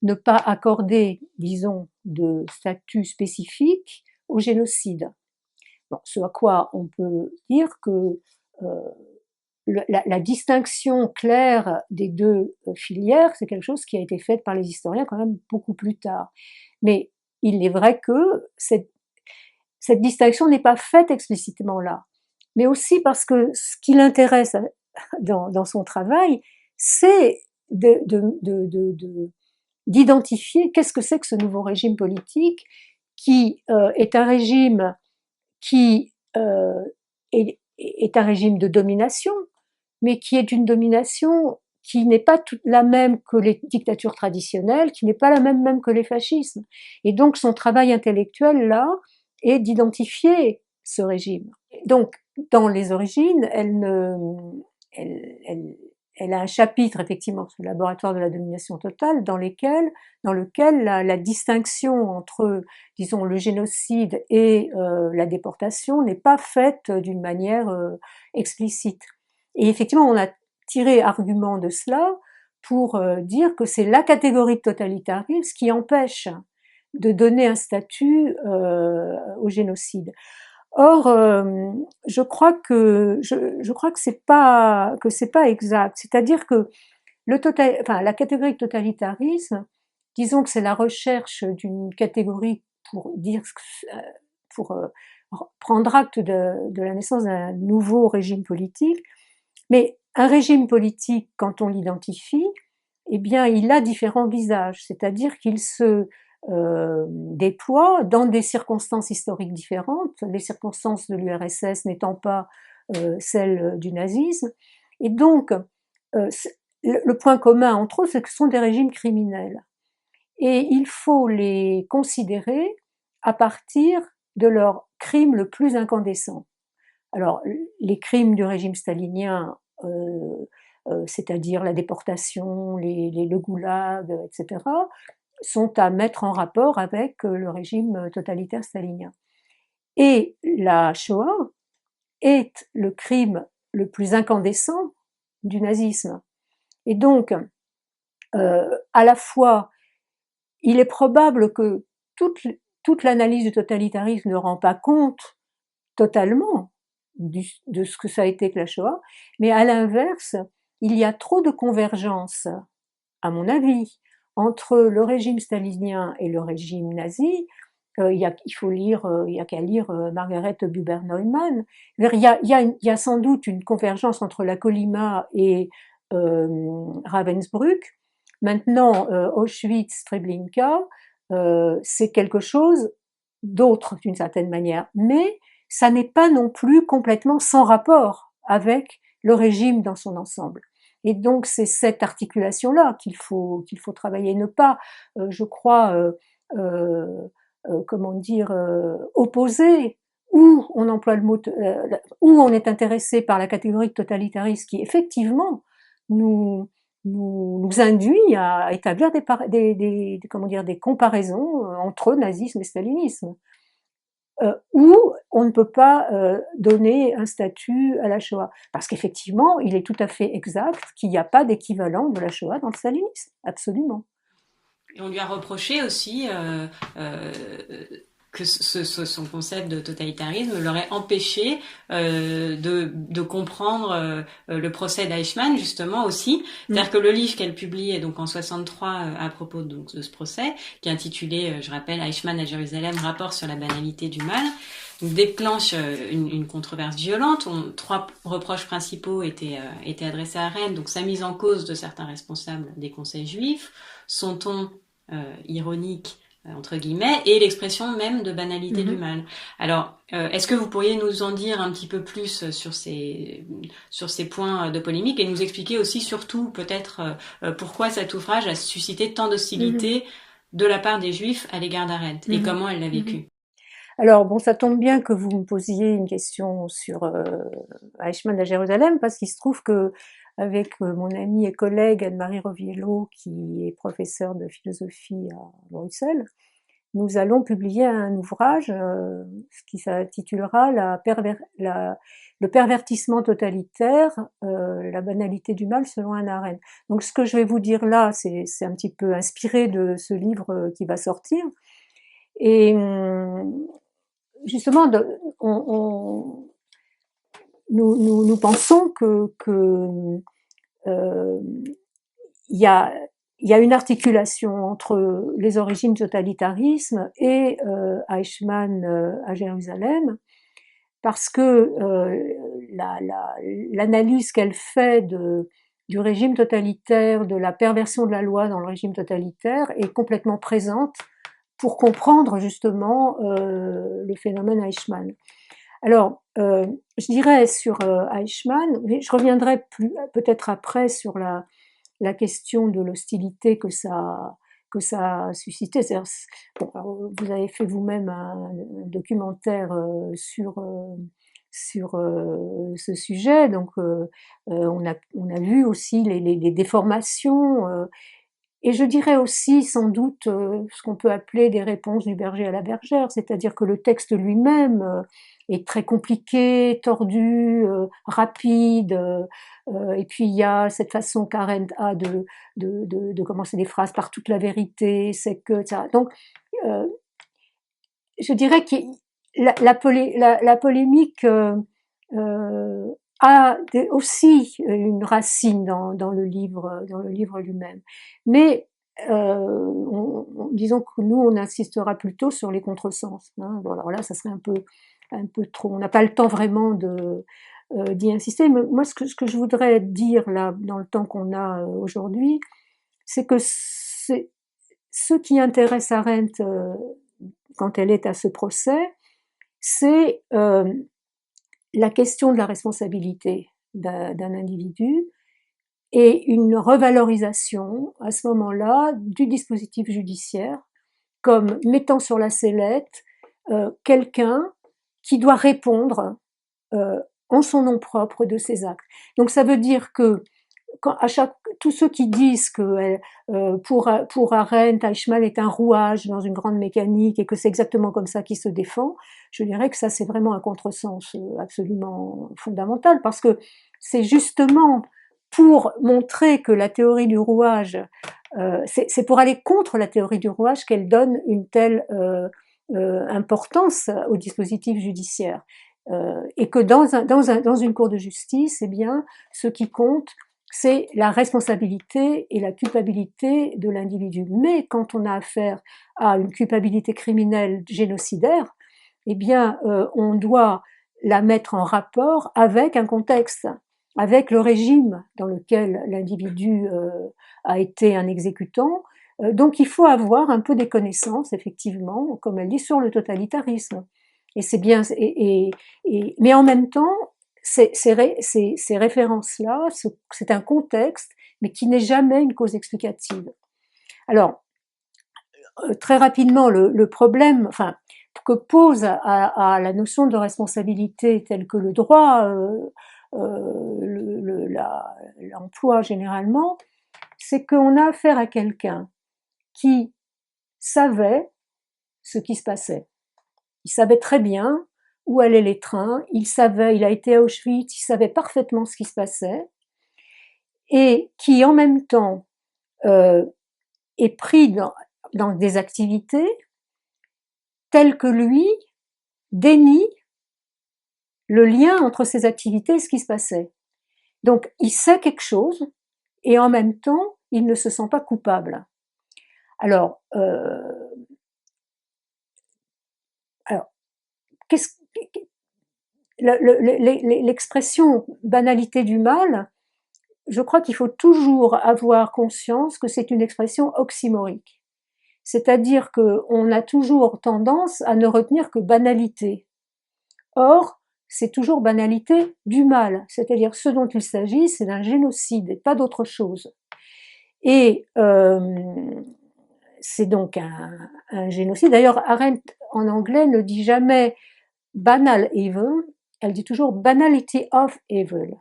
ne pas accorder, disons, de statut spécifique au génocide. Bon, ce à quoi on peut dire que la distinction claire des deux filières, c'est quelque chose qui a été fait par les historiens quand même beaucoup plus tard. Mais il est vrai que cette distinction n'est pas faite explicitement là, mais aussi parce que ce qui l'intéresse dans son travail, c'est d'identifier qu'est-ce que c'est que ce nouveau régime politique qui est un régime qui est un régime de domination, mais qui est une domination qui n'est pas la même que les dictatures traditionnelles, qui n'est pas la même que les fascismes. Et donc son travail intellectuel là est d'identifier ce régime. Donc dans les origines, elle a un chapitre effectivement sur le laboratoire de la domination totale dans lequel la distinction entre, disons, le génocide et la déportation n'est pas faite d'une manière explicite. Et effectivement, on a tiré argument de cela pour dire que c'est la catégorie de totalitarisme qui empêche de donner un statut au génocide. Or, je crois que c'est pas exact. C'est-à-dire que la catégorie de totalitarisme, disons que c'est la recherche d'une catégorie pour dire pour prendre acte de la naissance d'un nouveau régime politique. Mais un régime politique, quand on l'identifie, eh bien, il a différents visages, c'est-à-dire qu'il se déploie dans des circonstances historiques différentes, les circonstances de l'URSS n'étant pas celles du nazisme. Et donc, le point commun entre eux, c'est que ce sont des régimes criminels. Et il faut les considérer à partir de leurs crimes le plus incandescents. Alors, les crimes du régime stalinien, c'est-à-dire la déportation, le goulag, etc., sont à mettre en rapport avec le régime totalitaire stalinien. Et la Shoah est le crime le plus incandescent du nazisme. Et donc, à la fois, il est probable que toute l'analyse du totalitarisme ne rend pas compte totalement de ce que ça a été que la Shoah, mais à l'inverse, il y a trop de convergence, à mon avis, entre le régime stalinien et le régime nazi. Il y a qu'à lire Margaret Buber-Neumann. Il y a sans doute une convergence entre la Kolyma et Ravensbrück. Maintenant, Auschwitz, Treblinka, c'est quelque chose d'autre d'une certaine manière, mais ça n'est pas non plus complètement sans rapport avec le régime dans son ensemble. Et donc c'est cette articulation-là qu'il faut travailler, ne pas, je crois, comment dire, opposer, ou on emploie le mot, où on est intéressé par la catégorie de totalitarisme qui effectivement nous induit à établir des comparaisons entre nazisme et stalinisme. Où on ne peut pas donner un statut à la Shoah. Parce qu'effectivement, il est tout à fait exact qu'il n'y a pas d'équivalent de la Shoah dans le stalinisme, absolument. Et on lui a reproché aussi que son concept de totalitarisme l'aurait empêché de comprendre le procès d'Eichmann justement aussi. C'est-à-dire que le livre qu'elle publie donc en 63 à propos donc de ce procès, qui est intitulé, je rappelle, Eichmann à Jérusalem, rapport sur la banalité du mal, donc déclenche une controverse violente. 3 reproches principaux étaient adressés à Arendt, donc sa mise en cause de certains responsables des conseils juifs, son ton ironique entre guillemets, et l'expression même de banalité du mal. Alors, est-ce que vous pourriez nous en dire un petit peu plus sur ces points de polémique et nous expliquer aussi surtout peut-être pourquoi cet ouvrage a suscité tant d'hostilité de la part des Juifs à l'égard d'Arendt et comment elle l'a vécu? Alors bon, ça tombe bien que vous me posiez une question sur Eichmann à Jérusalem, parce qu'il se trouve que avec mon amie et collègue Anne-Marie Roviello, qui est professeure de philosophie à Bruxelles, nous allons publier un ouvrage qui s'intitulera le pervertissement totalitaire, la banalité du mal selon Hannah Arendt. Donc ce que je vais vous dire là, c'est un petit peu inspiré de ce livre qui va sortir. Et justement, nous pensons que il y a, il y a une articulation entre les origines du totalitarisme et Eichmann à Jérusalem, parce que l'analyse qu'elle fait du régime totalitaire, de la perversion de la loi dans le régime totalitaire, est complètement présente pour comprendre justement le phénomène Eichmann. Alors, je dirais sur Eichmann, je reviendrai peut-être après sur la question de l'hostilité que ça a suscité. Bon, vous avez fait vous-même un documentaire sur ce sujet, donc on a vu aussi les déformations, et je dirais aussi sans doute ce qu'on peut appeler des réponses du berger à la bergère, c'est-à-dire que le texte lui-même est très compliqué, tordu, rapide, et puis il y a cette façon qu'Arendt a de commencer des phrases par toute la vérité, c'est que, etc. Donc, je dirais que la polémique a aussi une racine dans le livre lui-même. Mais disons que nous, on insistera plutôt sur les contresens. Hein. Bon, alors là, ça serait un peu trop. On n'a pas le temps vraiment d'y insister. Mais moi, ce que je voudrais dire là, dans le temps qu'on a aujourd'hui, c'est que ce qui intéresse Arendt quand elle est à ce procès, c'est la question de la responsabilité d'un individu et une revalorisation à ce moment-là du dispositif judiciaire comme mettant sur la sellette quelqu'un qui doit répondre en son nom propre de ses actes. Donc ça veut dire que tous ceux qui disent que pour Arendt, Eichmann est un rouage dans une grande mécanique et que c'est exactement comme ça qu'il se défend, je dirais que ça c'est vraiment un contresens absolument fondamental, parce que c'est justement pour montrer que la théorie du rouage, c'est pour aller contre la théorie du rouage qu'elle donne une telle importance au dispositif judiciaire. Et que dans une cour de justice, eh bien, ce qui compte, c'est la responsabilité et la culpabilité de l'individu. Mais quand on a affaire à une culpabilité criminelle génocidaire, eh bien, on doit la mettre en rapport avec un contexte, avec le régime dans lequel l'individu a été un exécutant. Donc, il faut avoir un peu des connaissances, effectivement, comme elle dit, sur le totalitarisme. Et c'est bien, mais en même temps, ces références-là, c'est un contexte, mais qui n'est jamais une cause explicative. Alors, très rapidement, le problème, enfin, que pose à la notion de responsabilité telle que le droit l'emploie généralement, c'est qu'on a affaire à quelqu'un qui savait ce qui se passait. Il savait très bien où allaient les trains, il a été à Auschwitz, il savait parfaitement ce qui se passait, et qui en même temps est pris dans des activités telles que lui dénie le lien entre ces activités et ce qui se passait. Donc il sait quelque chose, et en même temps il ne se sent pas coupable. Alors, l'expression banalité du mal, je crois qu'il faut toujours avoir conscience que c'est une expression oxymorique. C'est-à-dire qu'on a toujours tendance à ne retenir que banalité. Or, c'est toujours banalité du mal. C'est-à-dire ce dont il s'agit, c'est d'un génocide et pas d'autre chose. Et c'est donc un génocide. D'ailleurs, Arendt, en anglais, ne dit jamais banal evil, elle dit toujours banality of evil.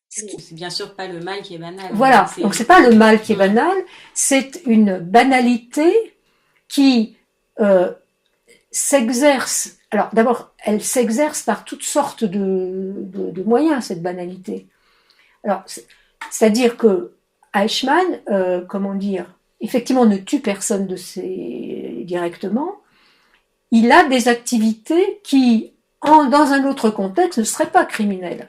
C'est bien sûr pas le mal qui est banal. Voilà, donc c'est pas le mal qui est banal, c'est une banalité qui s'exerce. Alors d'abord, elle s'exerce par toutes sortes de moyens, cette banalité. Alors, c'est-à-dire que Eichmann, comment dire, effectivement ne tue personne directement, il a des activités qui, dans un autre contexte, ne seraient pas criminelles.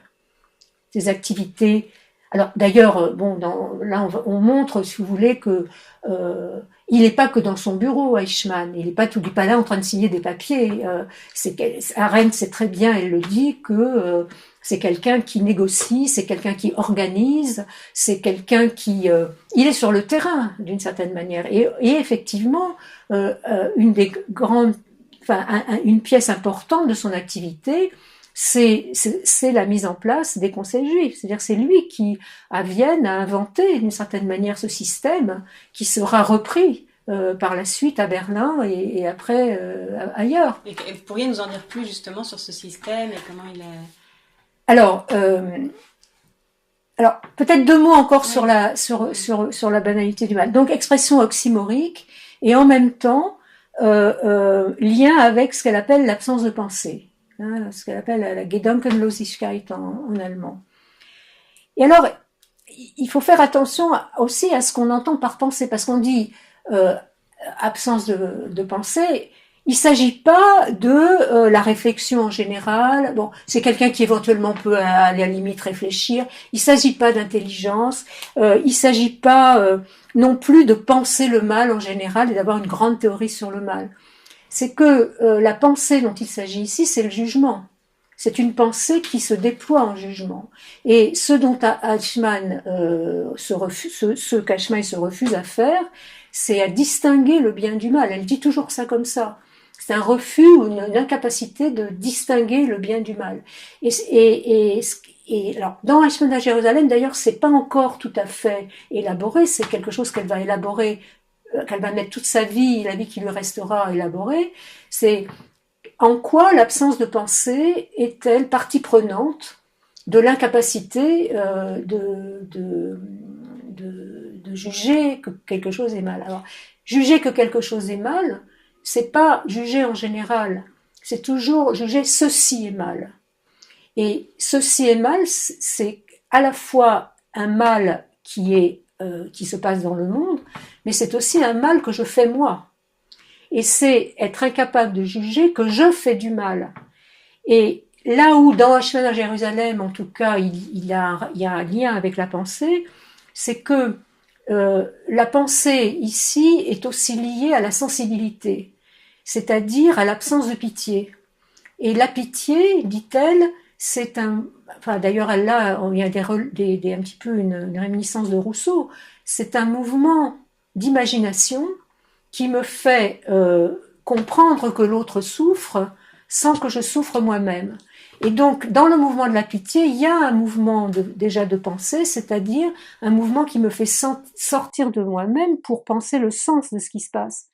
Des activités. Alors d'ailleurs, bon, là on montre, si vous voulez, que il n'est pas que dans son bureau, Eichmann. Il n'est pas là en train de signer des papiers. Arendt sait très bien, elle le dit, que c'est quelqu'un qui négocie, c'est quelqu'un qui organise, c'est quelqu'un qui, il est sur le terrain d'une certaine manière. Et effectivement, une des grandes, enfin, une pièce importante de son activité, c'est la mise en place des conseils juifs. C'est-à-dire c'est lui qui, à Vienne, a inventé d'une certaine manière ce système qui sera repris par la suite à Berlin et après ailleurs. Et vous pourriez nous en dire plus justement sur ce système et comment il est... Alors, peut-être 2 mots encore sur la banalité du mal. Donc expression oxymorique et en même temps lien avec ce qu'elle appelle l'absence de pensée. Ce qu'elle appelle la Gedankenlosigkeit en allemand. Et alors, il faut faire attention aussi à ce qu'on entend par pensée, parce qu'on dit absence de pensée, il ne s'agit pas de la réflexion en général. Bon, c'est quelqu'un qui éventuellement peut à la limite réfléchir. Il ne s'agit pas d'intelligence. Il ne s'agit pas non plus de penser le mal en général et d'avoir une grande théorie sur le mal. C'est que la pensée dont il s'agit ici, c'est le jugement. C'est une pensée qui se déploie en jugement. Et ce dont Eichmann qu'Eichmann se refuse à faire, c'est à distinguer le bien du mal. Elle dit toujours ça comme ça. C'est un refus ou une incapacité de distinguer le bien du mal. Et alors, dans Eichmann à Jérusalem, d'ailleurs, c'est pas encore tout à fait élaboré. C'est quelque chose qu'elle va élaborer, qu'elle va mettre toute sa vie, la vie qui lui restera à élaborer. C'est en quoi l'absence de pensée est-elle partie prenante de l'incapacité de juger que quelque chose est mal. Alors, juger que quelque chose est mal, c'est pas juger en général, c'est toujours juger ceci est mal. Et ceci est mal, c'est à la fois un mal qui se passe dans le monde, mais c'est aussi un mal que je fais moi. Et c'est être incapable de juger que je fais du mal. Et là où, dans Eichmann à Jérusalem, en tout cas, il y a un lien avec la pensée, c'est que la pensée, ici, est aussi liée à la sensibilité, c'est-à-dire à l'absence de pitié. Et la pitié, dit-elle, c'est un... Enfin, d'ailleurs, il y a un petit peu une réminiscence de Rousseau. C'est un mouvement d'imagination qui me fait comprendre que l'autre souffre sans que je souffre moi-même. Et donc, dans le mouvement de la pitié, il y a un mouvement déjà de pensée, c'est-à-dire un mouvement qui me fait sortir de moi-même pour penser le sens de ce qui se passe.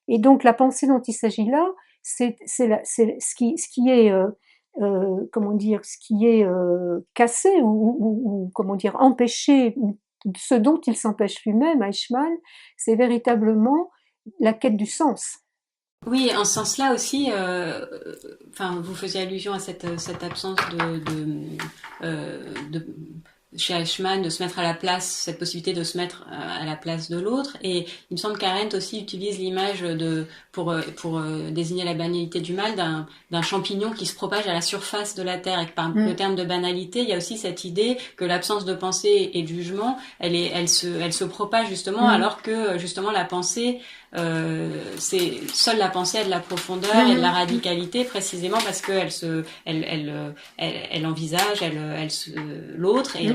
Et donc, la pensée dont il s'agit là, c'est ce qui est comment dire, ce qui est cassé ou comment dire empêché, ce dont il s'empêche lui-même, Eichmann, c'est véritablement la quête du sens. Oui, en ce sens-là aussi, enfin, vous faisiez allusion à cette absence de chez Eichmann de se mettre à la place, cette possibilité de se mettre à la place de l'autre. Et il me semble qu'Arendt aussi utilise l'image pour désigner la banalité du mal d'un champignon qui se propage à la surface de la terre. Et que par le terme de banalité, il y a aussi cette idée que l'absence de pensée et de jugement, elle se propage justement, alors que justement la pensée, seule la pensée a de la profondeur et de la radicalité, précisément parce que elle envisage l'autre et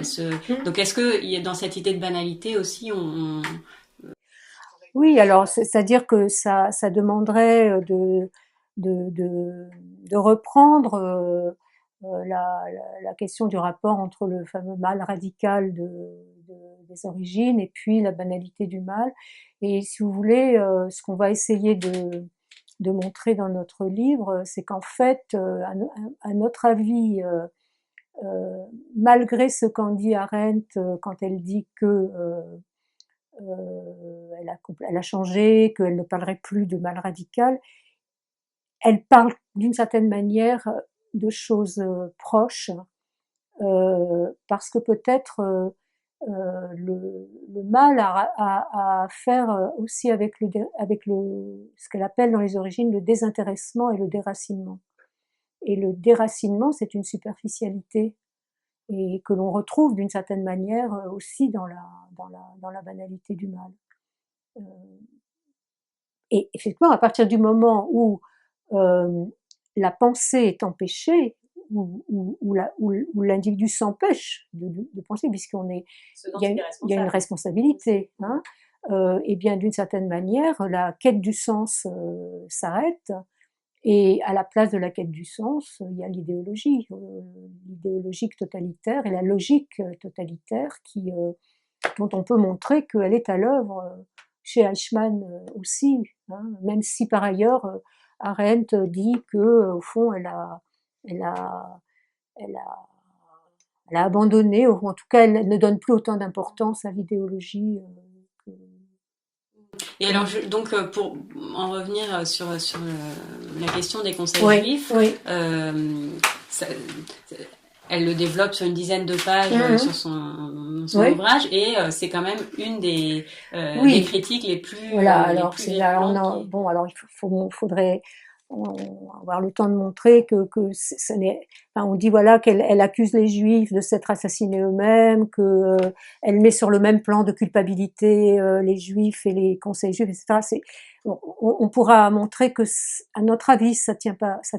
donc est-ce que dans cette idée de banalité aussi Oui, alors c'est-à-dire que ça demanderait de reprendre la question du rapport entre le fameux mal radical des origines et puis la banalité du mal. Et si vous voulez, ce qu'on va essayer de montrer dans notre livre, c'est qu'en fait, à notre avis, malgré ce qu'en dit Arendt quand elle dit que elle a changé, qu'elle ne parlerait plus de mal radical, elle parle d'une certaine manière de choses proches, parce que peut-être le mal a à faire aussi avec ce qu'elle appelle dans les origines le désintéressement et le déracinement. Et le déracinement, c'est une superficialité et que l'on retrouve d'une certaine manière aussi dans la banalité du mal. Et effectivement, à partir du moment où la pensée est empêchée, où l'individu s'empêche de penser, puisqu'on est, il y a une responsabilité, hein, et bien d'une certaine manière, la quête du sens s'arrête, et à la place de la quête du sens, il y a l'idéologique totalitaire et la logique totalitaire dont on peut montrer qu'elle est à l'œuvre chez Eichmann aussi, hein, même si par ailleurs Arendt dit que au fond elle a, elle a, elle a abandonné, ou en tout cas elle ne donne plus autant d'importance à l'idéologie. Et alors, donc, pour en revenir sur la question des conseils juifs, oui. Ça, elle le développe sur une dizaine de pages sur son ouvrage, et c'est quand même une des critiques les plus voilà. Alors alors il faudrait avoir le temps de montrer que ce n'est, enfin, on dit voilà qu'elle accuse les juifs de s'être assassinés eux-mêmes, que elle met sur le même plan de culpabilité les juifs et les conseils juifs, etc. On pourra montrer que à notre avis ça tient pas ça.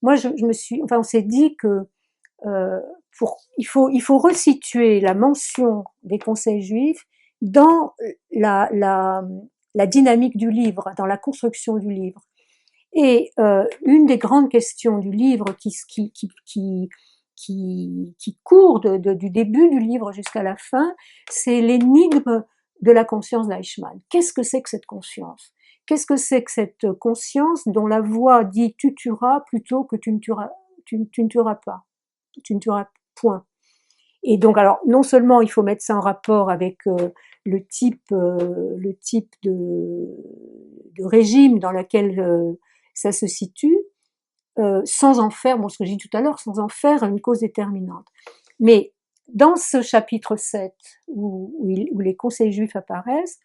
Moi on s'est dit que il faut resituer la mention des conseils juifs dans la dynamique du livre, dans la construction du livre. Et une des grandes questions du livre qui court du début du livre jusqu'à la fin, c'est l'énigme de la conscience d'Eichmann. Qu'est-ce que c'est que cette conscience? Qu'est-ce que c'est que cette conscience dont la voix dit tu tueras plutôt que tu ne tueras pas, tu ne tueras point. Et donc, alors, non seulement il faut mettre ça en rapport avec le type de régime dans lequel ça se situe, sans en faire, ce que j'ai dit tout à l'heure, sans en faire une cause déterminante. Mais dans ce chapitre 7, où les conseils juifs apparaissent,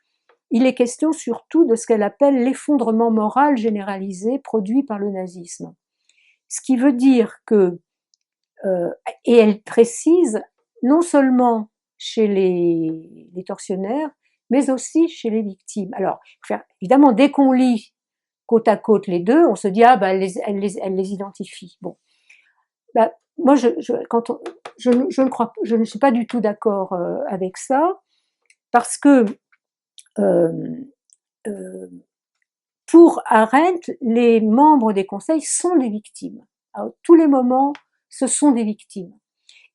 il est question surtout de ce qu'elle appelle l'effondrement moral généralisé produit par le nazisme. Ce qui veut dire que, et elle précise, non seulement chez les tortionnaires, mais aussi chez les victimes. Alors, évidemment, dès qu'on lit côte à côte les deux, on se dit elle les identifie. Bon, moi je ne suis pas du tout d'accord avec ça, parce que pour Arendt, les membres des conseils sont des victimes. À tous les moments, ce sont des victimes.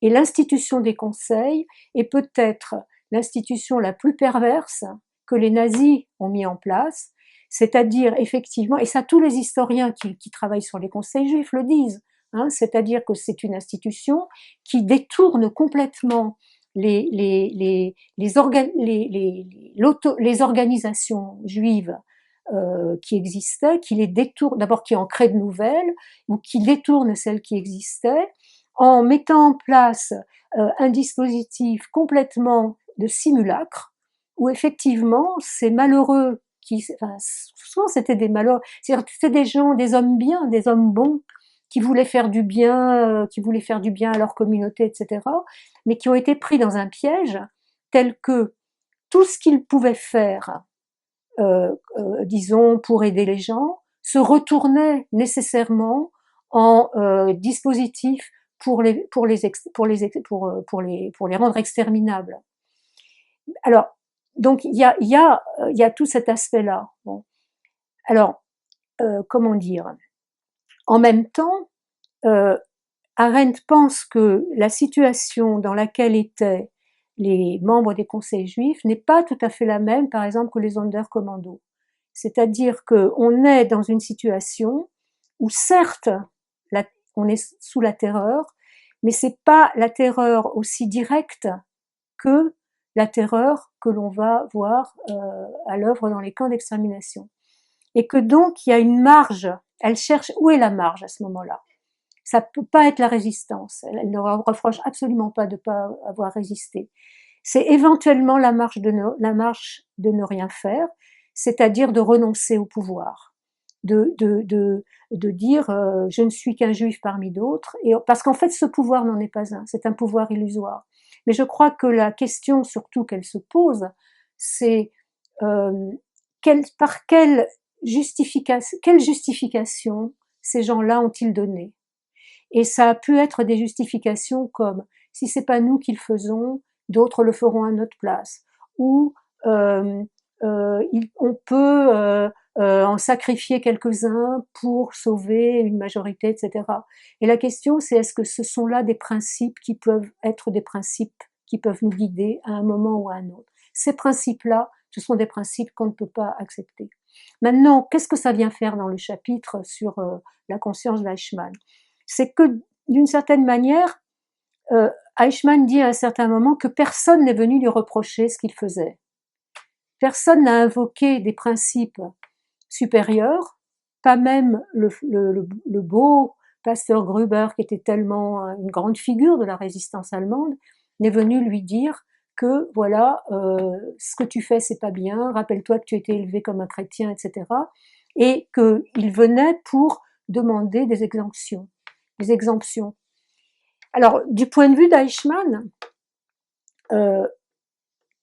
Et l'institution des conseils est peut-être l'institution la plus perverse que les nazis ont mis en place, c'est-à-dire effectivement, et ça tous les historiens qui travaillent sur les conseils juifs le disent, hein, c'est-à-dire que c'est une institution qui détourne complètement les organisations juives qui existaient, qui les détournent, d'abord qui en créent de nouvelles, ou qui détournent celles qui existaient, en mettant en place un dispositif complètement de simulacre, où effectivement ces malheureux souvent c'était des malheureux, c'est-à-dire que c'était des gens, des hommes bien, des hommes bons, qui voulaient faire du bien, à leur communauté, etc., mais qui ont été pris dans un piège tel que tout ce qu'ils pouvaient faire, disons, pour aider les gens, se retournait nécessairement en dispositif pour les rendre exterminables. Alors, donc il y a tout cet aspect-là. Bon. Alors, comment dire? En même temps, Arendt pense que la situation dans laquelle étaient les membres des conseils juifs n'est pas tout à fait la même, par exemple, que les Sonderkommando. C'est-à-dire qu'on est dans une situation où certes, on est sous la terreur, mais c'est pas la terreur aussi directe que la terreur que l'on va voir à l'œuvre dans les camps d'extermination. Et que donc il y a une marge. Elle cherche où est la marge à ce moment-là. Ça peut pas être la résistance. Elle ne reproche absolument pas de pas avoir résisté. C'est éventuellement la marche de ne rien faire, c'est-à-dire de renoncer au pouvoir, de dire je ne suis qu'un juif parmi d'autres, et parce qu'en fait ce pouvoir n'en est pas un, c'est un pouvoir illusoire. Mais je crois que la question surtout qu'elle se pose, c'est euh, par quelle justification ces gens-là ont-ils donné? Et ça a pu être des justifications comme si c'est pas nous qui le faisons, d'autres le feront à notre place, ou euh, on peut en sacrifier quelques-uns pour sauver une majorité, etc. Et la question, c'est est-ce que ce sont là des principes qui peuvent être des principes qui peuvent nous guider à un moment ou à un autre. Ces principes-là, ce sont des principes qu'on ne peut pas accepter. Maintenant, qu'est-ce que ça vient faire dans le chapitre sur la conscience d'Eichmann? C'est que d'une certaine manière, Eichmann dit à un certain moment que personne n'est venu lui reprocher ce qu'il faisait. Personne n'a invoqué des principes supérieurs, pas même le beau pasteur Gruber, qui était tellement une grande figure de la résistance allemande, n'est venu lui dire que voilà, ce que tu fais c'est pas bien, rappelle-toi que tu étais élevé comme un chrétien, etc. Et qu'il venait pour demander des exemptions. Des exemptions. Alors, du point de vue d'Eichmann, euh,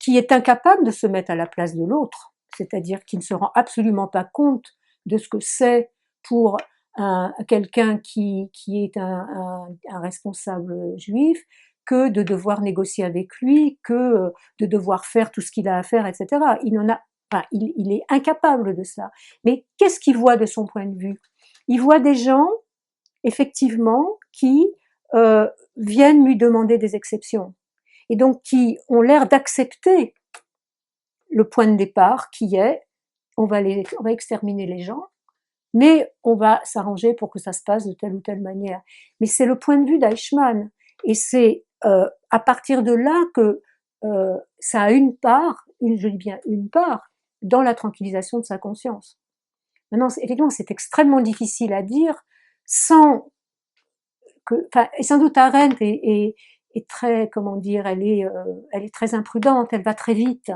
qui est incapable de se mettre à la place de l'autre, c'est-à-dire qui ne se rend absolument pas compte de ce que c'est pour quelqu'un qui est un responsable juif, que de devoir négocier avec lui, que de devoir faire tout ce qu'il a à faire, etc. Il est incapable de ça. Mais qu'est-ce qu'il voit de son point de vue? Il voit des gens, effectivement, qui viennent lui demander des exceptions et donc qui ont l'air d'accepter le point de départ qui est on va exterminer les gens, mais on va s'arranger pour que ça se passe de telle ou telle manière. Mais c'est le point de vue d'Eichmann, et c'est à partir de là que ça a une part, je dis bien une part, dans la tranquillisation de sa conscience. Maintenant, effectivement, c'est extrêmement difficile à dire sans que, enfin, et sans doute Arendt est très, comment dire, elle est très imprudente, elle va très vite,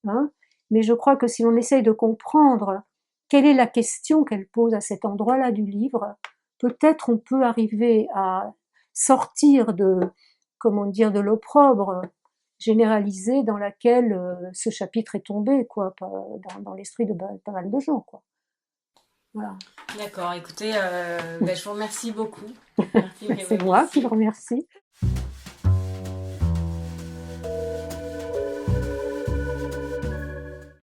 hein. Mais je crois que si l'on essaye de comprendre quelle est la question qu'elle pose à cet endroit-là du livre, peut-être on peut arriver à sortir de, comment dire, de l'opprobre généralisé dans laquelle ce chapitre est tombé, quoi, dans l'esprit de pas mal de gens, quoi. Voilà. D'accord, écoutez, je vous remercie beaucoup. Merci C'est moi qui Mélanie. vous remercie.